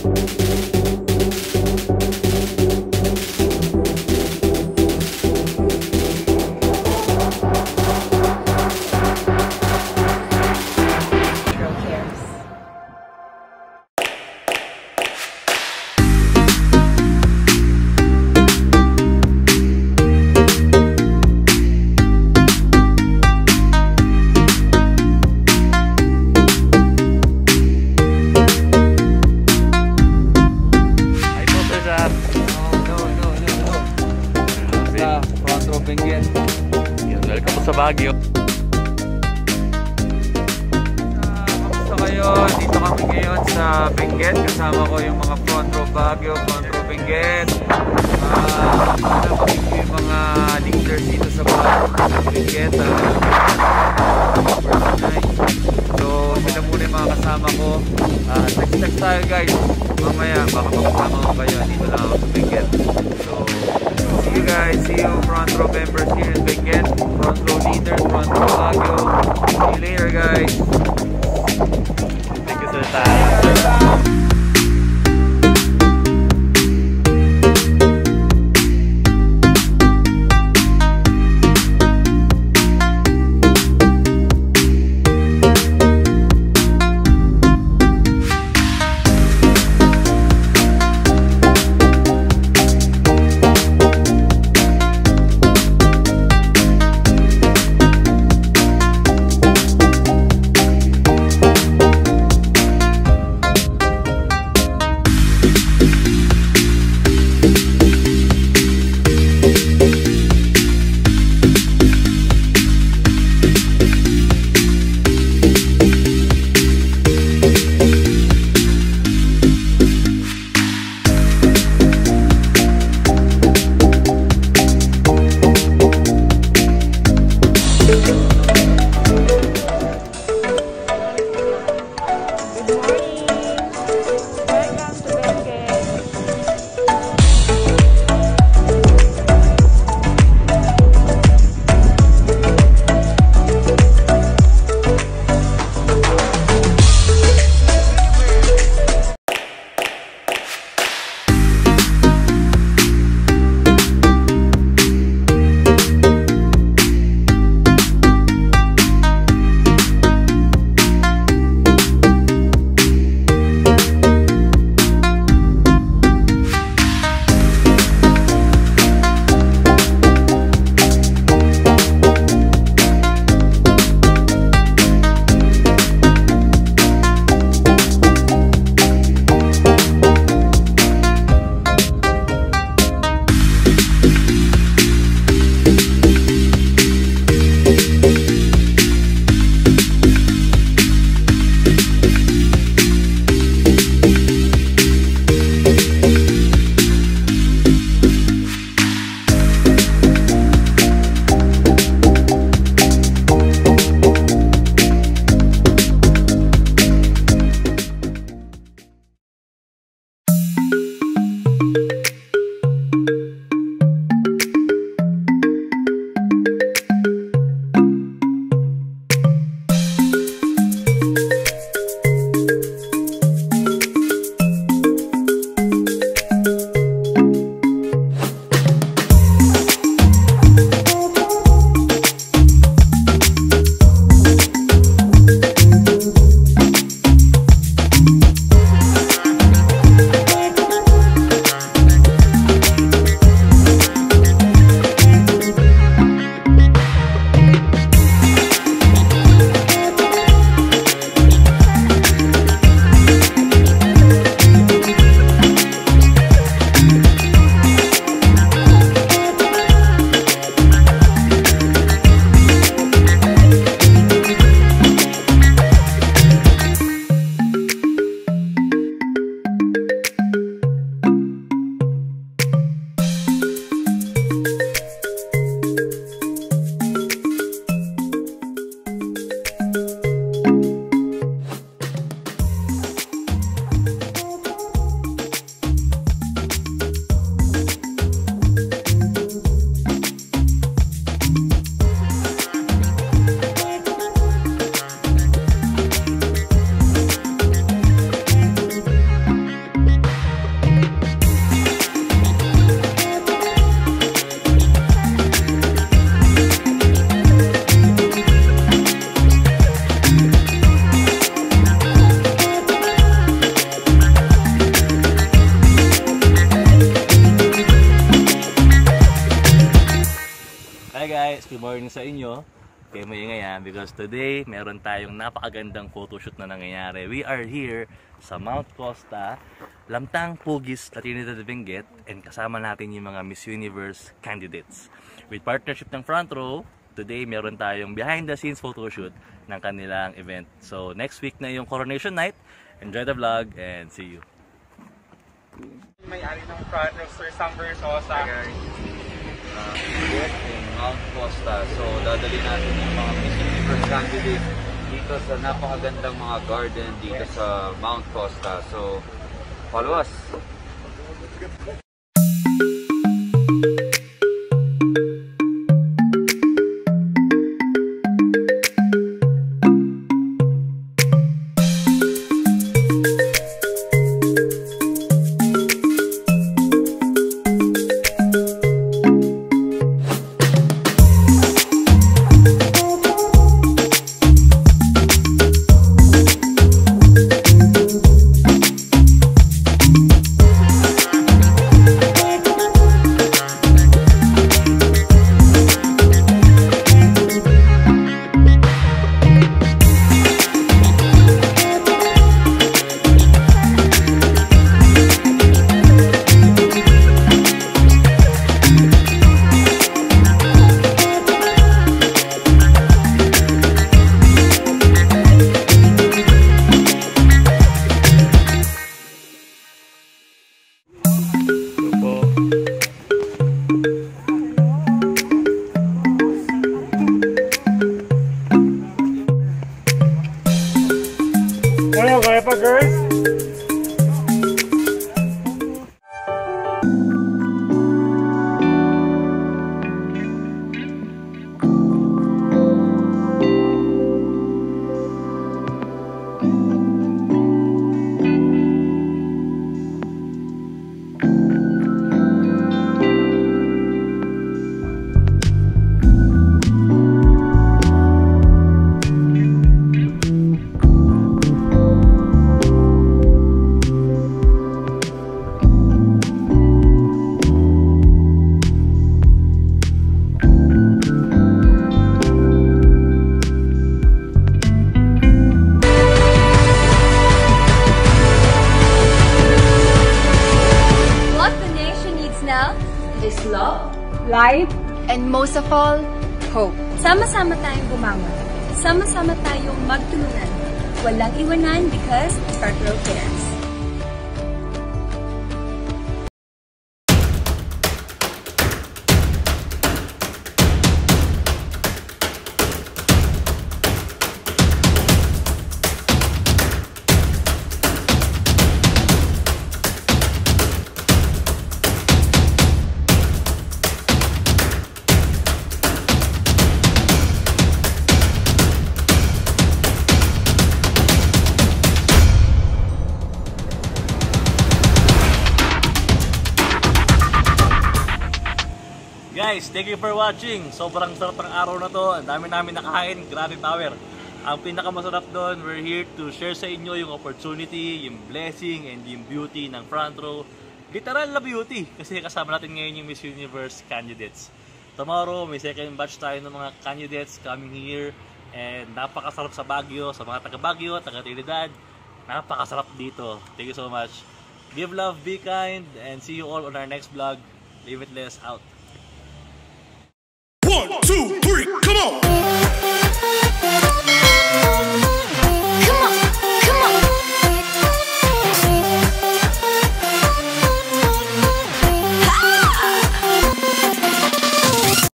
Welcome po sa Baguio. Kamusta kayo? Dito kami ngayon sa Benguet. Kasama ko yung mga front row Baguio, front row Benguet. Yung mga leaders dito sa Benguet. So sila muna yung mga kasama ko. Text tayo guys. Mamaya baka makasama ko kayo. Dito lang ako sa Benguet. So see you guys. See you front row members here in Benguet. Front row leaders, front row Baguio. See you later guys. Thank you for the time. good morning sa inyo. Kaya maingay because today meron tayong napakagandang photoshoot na nangyayari. We are here sa Mount Costa, Lamtang, Pugis, Trinidad de Benguet, and kasama natin yung mga Miss Universe candidates. With partnership ng Front Row, today meron tayong behind the scenes photoshoot ng kanilang event. So next week na yung coronation night. Enjoy the vlog and see you. May-ari ng Front Row, Sir Sam Versosa. In Mount Costa. So, dadali natin yung mga Miss Universe candidates dito sa napakagandang mga garden dito sa Mount Costa. So, follow us! Ano, kaya pa girls? Is love, life, and most of all, hope. sama-sama tayong bumangon. Sama-sama tayong magtulungan. Walang iwanan because Front Row cares. Guys, thank you for watching. Sobrang sarap ng araw na to. Ang dami namin nakain. Grabe power. Ang pinakamasarap doon, we're here to share sa inyo yung opportunity, yung blessing, and yung beauty ng Front Row. Literal na beauty. Kasi kasama natin ngayon yung Miss Universe candidates. Tomorrow, may second batch tayo ng mga candidates coming here. And napakasarap sa Baguio, sa mga taga Baguio, taga Trinidad. Napakasarap dito. Thank you so much. Give love, be kind, and see you all on our next vlog. Limitless out.